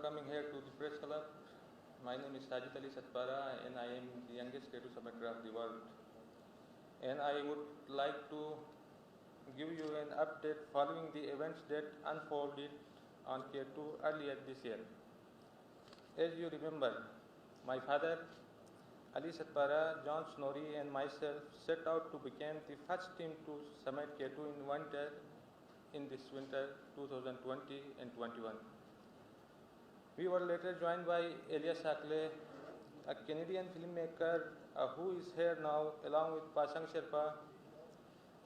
coming here to the press club. My name is Sajid Ali Satpara and I am the youngest K2 submitter of the world. And I would like to give you an update following the events that unfolded on K2 earlier this year. As you remember, my father, Ali Satpara, John Snorri and myself set out to become the first team to summit K2 in winter in this winter 2020 and 21. We were later joined by Elias Sakle, a Canadian filmmaker who is here now, along with Pasang Sherpa,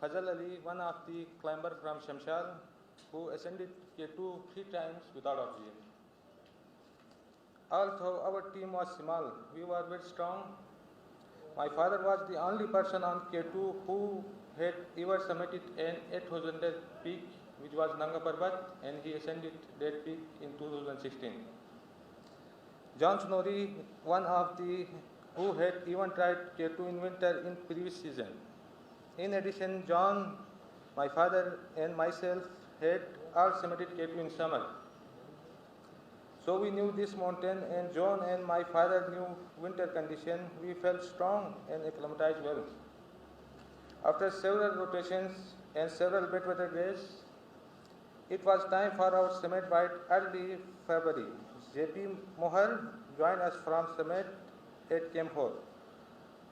Fazal Ali, one of the climbers from Shamshal, who ascended K2 3 times without oxygen. Although our team was small, we were very strong. My father was the only person on K2 who had ever summited an 8,000 peak, which was Nanga Parbat, and he ascended that peak in 2016. John Snorri, one of the who had even tried K2 in winter in previous season. In addition, John, my father and myself had all summited K2 in summer. So we knew this mountain, and John and my father knew winter condition. We felt strong and acclimatized well. After several rotations and several bad weather days, it was time for our summit by early February. JP Mohar joined us from summit at Camp 4.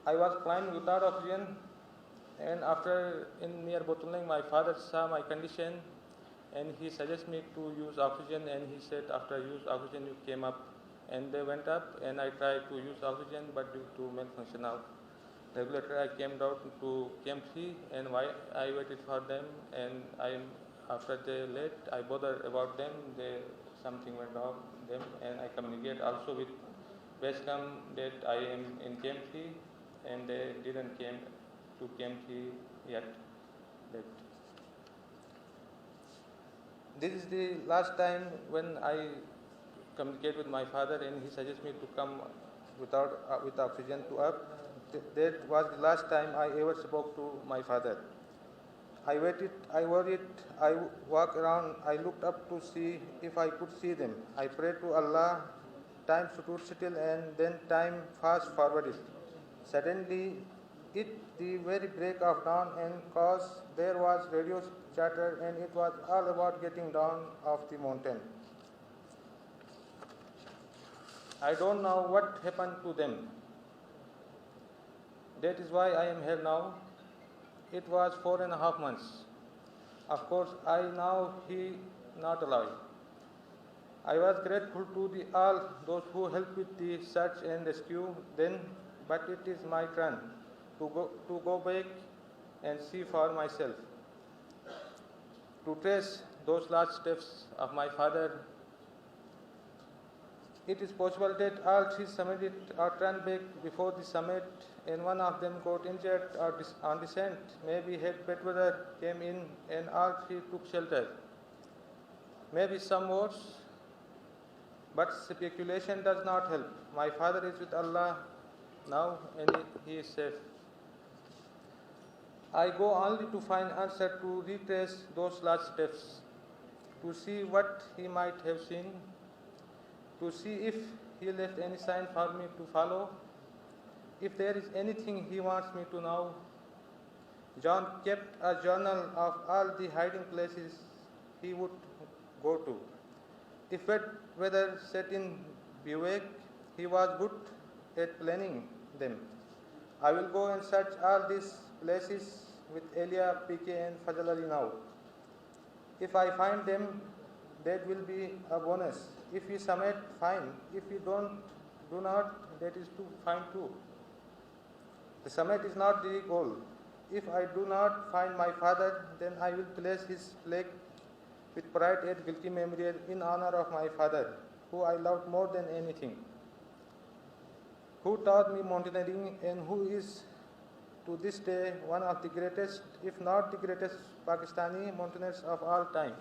I was climbing without oxygen, and after in near bottleneck, my father saw my condition and he suggested me to use oxygen, and he said after use oxygen you came up, and they went up and I tried to use oxygen, but due to malfunction of regulator I came down to Camp 3, and I waited for them, and after they left I bothered about them, something went wrong them, and I communicate also with Basecamp that I am in Camp 3, and they didn't came to Camp 3 yet. This is the last time when I communicate with my father, and he suggests me to come with oxygen to up. That was the last time I ever spoke to my father. I waited, I worried, I walked around, I looked up to see if I could see them. I prayed to Allah, time stood still, and then time fast forwarded. Suddenly, the very break of dawn, and cause there was radio chatter, and it was all about getting down off the mountain. I don't know what happened to them. That is why I am here now. It was 4.5 months. Of course, I now he not alive. I was grateful to all those who helped with the search and rescue then, but it is my turn to go back and see for myself, to trace those last steps of my father. It is possible that all 3 summited or turned back before the summit, and one of them got injured or on descent. Maybe had bad weather came in and all 3 took shelter. Maybe some worse, but speculation does not help. My father is with Allah now, and he is safe. I go only to find answer, to retrace those last steps, to see what he might have seen, to see if he left any sign for me to follow, if there is anything he wants me to know. John kept a journal of all the hiding places he would go to. If bad weather set in bivouac, he was good at planning them. I will go and search all these places with Elia, PK and Fazal Ali now. If I find them, that will be a bonus. If we summit, fine. If we do not, that is fine too. The summit is not the goal. If I do not find my father, then I will place his flag with pride at Gilki Memorial in honor of my father, who I loved more than anything, who taught me mountaineering, and who is to this day one of the greatest, if not the greatest, Pakistani mountaineers of all time.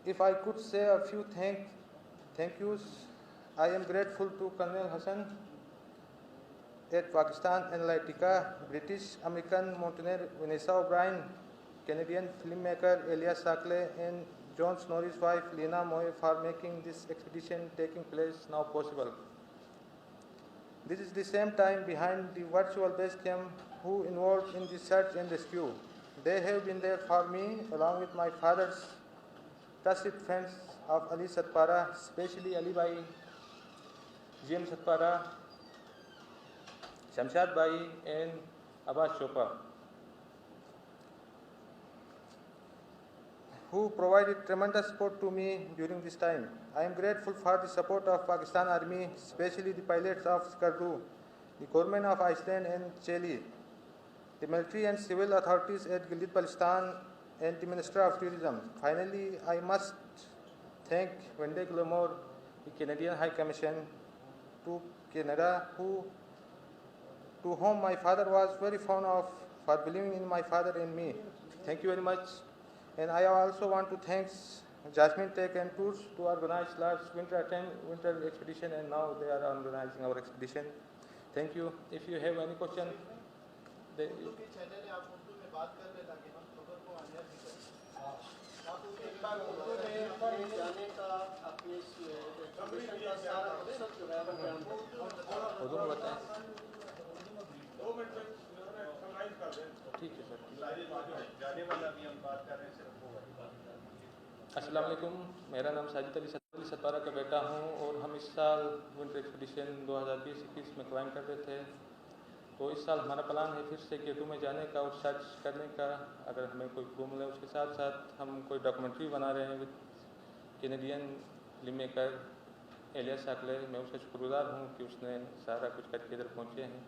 If I could say a few thank yous, I am grateful to Colonel Hassan at Pakistan Analytica, British American mountaineer Vanessa O'Brien, Canadian filmmaker Elias Sakle, and John Snorri's wife Lena Moy for making this expedition taking place now possible. This is the same time behind the virtual base camp who involved in the search and rescue. They have been there for me along with my father's trusted friends of Ali Satpara, especially Ali Bhai, James Satpara, Shamshad Bhai and Abbas Chopra, who provided tremendous support to me during this time. I am grateful for the support of Pakistan Army, especially the pilots of Skardu, the government of Iceland and Chile, the military and civil authorities at Gilgit-Baltistan, and the Minister of Tourism. Finally, I must thank Wendy Gilmore, the Canadian High Commission to Canada, to whom my father was very fond of, for believing in my father and me. Thank you very much. And I also want to thank Jasmine Tech and Tours to organize last winter expedition, and now they are organizing our expedition. Thank you. If you have any question, ठीक है sir. अस्सलाम वालेकुम, मेरा नाम साजिद अली सतपारा का बेटा हूँ और हम इस साल विंटर एक्सपीडिशन 2020-21 में क्लाइम कर रहे थे। तो इस साल हमारा प्लान है फिर से K2 में जाने का और सर्च करने का, अगर हमें कोई क्रू मिले। उसके साथ साथ हम कोई डॉक्यूमेंट्री बना रहे हैं with Canadian film maker Elias Sakle. मैं उसका शुक्रगुजार हूँ कि उसने सारा कुछ करके इधर पहुँचे हैं।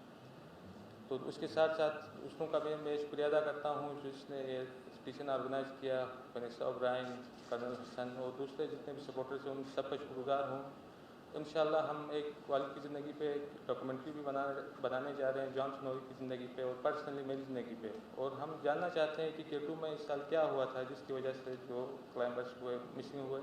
तो उसके साथ साथ उसको का मैं शुक्रिया अदा करता हूँ जिसने ये एक्सपीडिशन ऑर्गेनाइज़ किया, वनेसा ओब्रायन, कर्नल हसन और दूसरे जितने भी सपोर्टर्स हैं उन सबका शुक्रगुजार हूँ। इंशाल्लाह हम एक वालिद की ज़िंदगी पे डॉक्यूमेंट्री भी बनाने जा रहे हैं, जॉन स्नोरी की ज़िंदगी पे और पर्सनली मेरी ज़िंदगी पे। और हम जानना चाहते हैं कि K2 में इस साल क्या हुआ था जिसकी वजह से जो क्लाइंबर्स हुए मिसिंग हुए।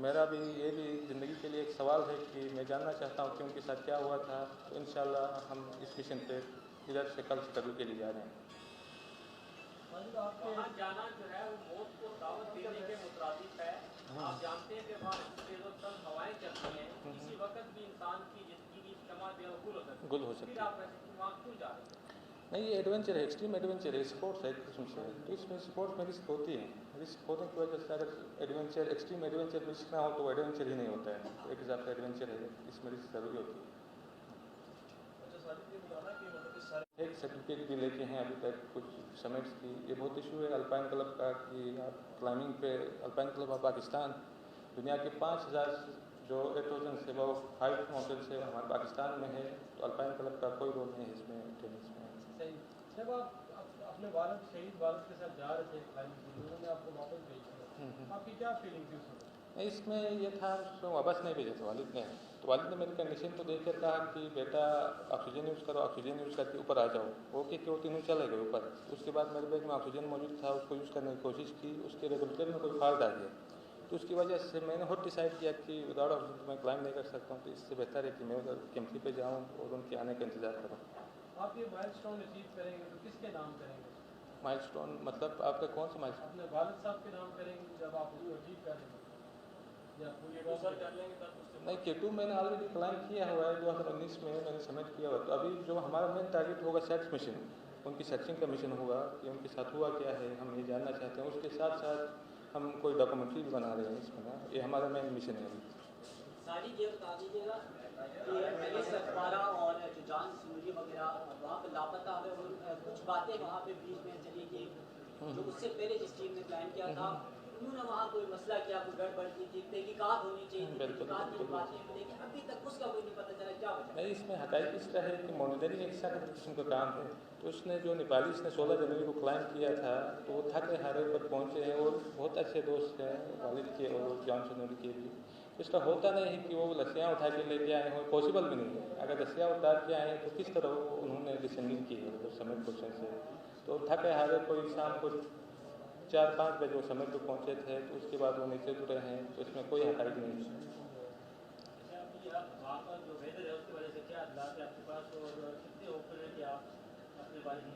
मेरा भी ये भी ज़िंदगी के लिए एक सवाल है कि मैं जानना चाहता हूँ कि उनके साथ क्या हुआ था। तो इंशाल्लाह हम इस मिशन पे इधर से कल स्कर्दू के लिए जा रहे हैं। वहाँ जाना जो है वो मौत को दावत देने के मुताबिक है। आप जानते हैं कि वहाँ तेज़ और तंग हवाएं चलती हैं, किसी वक्त भी इंसान की ज़िंदगी की इस्तेमाल गुल हो सकती है। फिर आप वहाँ क्यों जा रहे हैं? नहीं, ये एडवेंचर है, एक्सट्रीम एडवेंचर है, स्पोर्ट्स है एक किस्म से। तो इसमें स्पोर्ट्स में रिस्क होती है। रिस्क होने की वजह से अगर एडवेंचर एक्सट्रीम एडवेंचर रिस्क ना हो तो एडवेंचर ही नहीं होता है। तो एक हिसाब से एडवेंचर है, इसमें रिस्क ज़रूरी होती है। एक सर्टिफिकेट भी लेके हैं अभी तक कुछ समिट्स की। ये बहुत इशू है अल्पाइन क्लब का कि आप क्लाइंबिंग पे अल्पाइन क्लब ऑफ पाकिस्तान दुनिया के 5000 जो 8000 से वो 5 माउंटेन से हमारे पाकिस्तान में है। तो अल्पाइन क्लब का कोई रोल नहीं है इसमें टेनिस में। सही। जब आप अपने वालिद शहीद वालिद के साथ जा रहे थे क्लाइंबिंग के लिए, उन्होंने आपको वापस भेजा, आपकी क्या फीलिंग थी उस वक्त? इसमें ये था तो वापस नहीं भेजा था वालिद ने। तो वालिद ने मेरी कंडीशन को देख कर कहा कि बेटा ऑक्सीजन यूज़ करो, ऑक्सीजन यूज़ करके ऊपर आ जाओ। ओके कि वो तीनों चले गए ऊपर। उसके बाद मेरे बैग में ऑक्सीजन मौजूद था, उसको यूज़ करने की कोशिश की, उसके रेगुलेटर में कोई फॉल्ट आ गया। तो उसकी वजह से मैंने खुद डिसाइड किया कि विदाउट ऑक्सीजन मैं क्लाइंब नहीं कर सकता हूँ। तो इससे बेहतर है कि मैं उधर केम्पटी पे जाऊँ और उनके आने का इंतज़ार करूँ। आप ये माइलस्टोन अचीव करेंगे तो किसके नाम करेंगे? माइलस्टोन मतलब आपका कौन सा माइलस्टोन? अपने वालिद साहब के नाम करेंगे जब आप उसको अचीव करेंगे या पूरी सर कर लेंगे तब? नहीं, K2 मैंने ऑलरेडी क्लाइंब किया हुआ है, 2019 में मैंने सबमिट किया हुआ। तो अभी जो हमारा मेन टारगेट होगा सर्च मिशन, उनकी सर्चिंग का मिशन होगा कि उनके साथ हुआ क्या है, हम ये जानना चाहते हैं। उसके साथ साथ हम कोई डॉक्यूमेंट्री भी बना रहे हैं इसमें ना, ये हमारा मेन मिशन है अभी। सारी ये बता दीजिएगा कि एलियस सतपारा और जो जॉन स्नोरी वगैरह वहाँ पे लापता हुए और कुछ बातें वहाँ पे बीच में चली कि जो उससे पहले जिस टीम ने प्लान किया था उन्होंने वहाँ कोई मसला किया, कोई गड़बड़ की थी, तहकीकात होनी चाहिए थी, तहकीकात की बातें लेकिन अभी तक उसका कोई नहीं पता चला क्या वजह। नहीं, इसमें हक़ाइक़ इस तरह है कि मॉनिटरिंग एक साथ किस्म का काम है। तो उसने जो नेपाली इसने 16 जनवरी को क्लाइंब किया था तो वो थके हारे पर पहुँचे हैं और बहुत अच्छे दोस्त हैं वालिद के और जॉन स्नोरी के भी। इसका होता नहीं है कि वो लस्सियाँ उठा के लेके आए हों, पॉसिबल भी नहीं है। अगर लस्सियाँ उतार के आए हैं तो किस तरह उन्होंने डिसेंडिंग की है उस समिट क्वेश्चन से। तो थके हारे कोई शाम को 4-5 बजे वो समिट पर पहुँचे थे, तो उसके बाद वो नीचे उतरे हैं। तो इसमें कोई हक़ाइक़ नहीं है। वहाँ पर जो वेदर है उसकी वजह से क्या हालात है आपके पास और कितने ओपन है कि आप अपने बारे में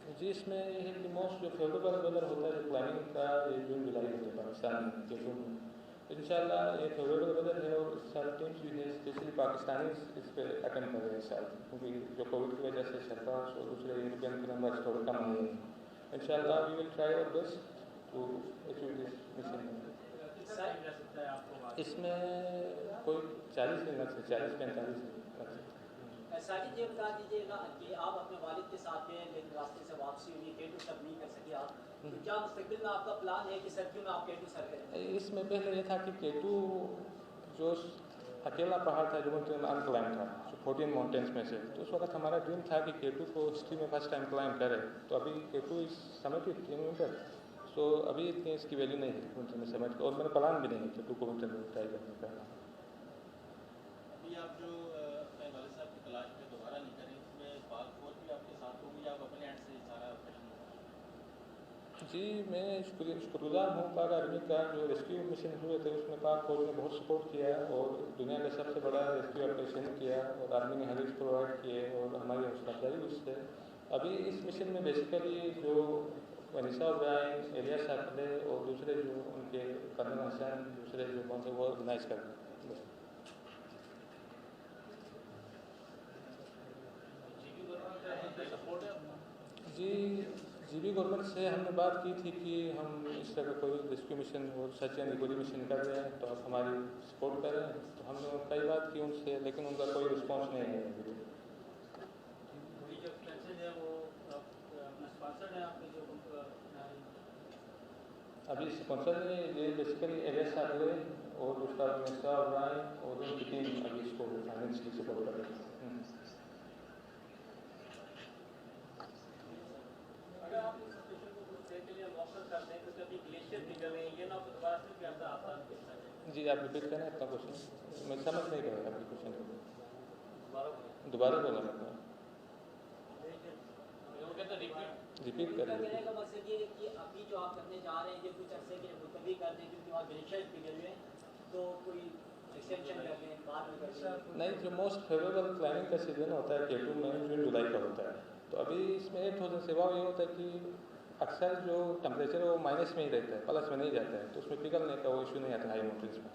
जी इसमें ये है कि मोस्ट जो फेवरेबल वेदर होता है जो क्लाइंबिंग का ये जून जुलाई होता है पाकिस्तान के जून में। इंशाल्लाह ये फेवरेबल वेदर है और इस साल टीम्स भी है स्पेशली पाकिस्तानी इस पर अटेंड कर रहे हैं इस साल, क्योंकि जो कोविड की वजह से सरफराज और दूसरे यूरोपियन के नंबर थोड़े कम हुए हैं। इंशाल्लाह we will try our best to achieve this mission. इसमें कोई 40 दिन लग सकते, 40-45 लग सकते। साजिद ये बता दीजिएगा कि आप अपने वालिद के साथ गए लेकिन रास्ते से वापसी हुई, K2 सर नहीं कर सके आप, तो क्या मुस्तकबिल में आपका प्लान है कि सर्दियों में आप K2 सर करें? इसमें पहले ये था कि K2 जो अकेला पहाड़ था जो अनक्लाइम था, जो 14 माउंटेन्स में से, तो उस वक्त हमारा ड्रीम था कि K2 को हिस्ट्री में फर्स्ट टाइम क्लाइम करे। तो अभी K2 इस समिट इन विंटर, तो अभी इतनी इसकी वैल्यू नहीं है विंटर में समिट, और मेरा प्लान भी नहीं है K2 को विंटर में ट्राई करने का। अभी आप जो अपने वालिद साहब की तलाश में दोबारा निकल रहे हैं, इसमें पाक फौज भी आपके साथ होगी या आप अपने एंड से सारा ऑपरेशन होगा? जी मैं शुक्रगुजार हूँ पाक आर्मी का, जो रेस्क्यू मिशन हुए थे उसमें पाक फौज ने बहुत सपोर्ट किया और दुनिया का सबसे बड़ा रेस्क्यू ऑपरेशन किया और आर्मी ने हेल्प प्रोवाइड किए और हमारी हौसला अफजाई उससे। अभी इस मिशन में बेसिकली जो वनीसा ओब्रायन, एलिया साकले और दूसरे जो उनके कर्नल हसन, दूसरे जो कौन से वो ऑर्गेनाइज कर रहे हैं। जी जीबी गवर्नमेंट से हमने बात की थी कि हम इस तरह कोई रेस्क्यू मिशन और सर्च एंड रिकवरी मिशन कर रहे हैं, तो आप हमारी सपोर्ट करें। तो हमने कई बात की उनसे, लेकिन उनका कोई रिस्पॉन्स नहीं है। जो एक्सपेंसेस है वो स्पॉन्सर्ड है आपके जो अभी स्पॉन्सर ने ये बेसिकली एलिया साकले और दूसरा वनीसा ओब्रायन और उनकी टीम अभी इसको फाइनेंशियली सपोर्ट कर रही है। अगर आप इस सिचुएशन को कुछ देर के लिए मौखर कर दें, क्योंकि अभी ग्लेशियर बिगड़ रहे हैं, ये ना दोबारा से क्या आता है? जी आप रिपीट करें अपना क्वेश्चन, मैं समझ नहीं पाया आपके क्वेश्चन, दोबारा बोला मैं रिपीट उनका करिए। कहने का मकसद ये है कि अभी जो आप करने जा रहे हैं ये कुछ अर्से के लिए मुलतवी कर दें, क्योंकि वहाँ ग्लेशियर्स बिगड़ हुए हैं, तो कोई एक्सटेंशन कर दें, बाद में कर दें। नहीं, जो मोस्ट फेवरेबल क्लाइंबिंग का सीजन होता है K2 में जून जुलाई का होता है, तो अभी इसमें 8000 से ये होता है कि अक्सर जो टेम्परेचर है वो माइनस में ही रहता है, प्लस में नहीं जाता है, तो उसमें पिघलने का वो इशू नहीं आता हाई माउंटेन्स में।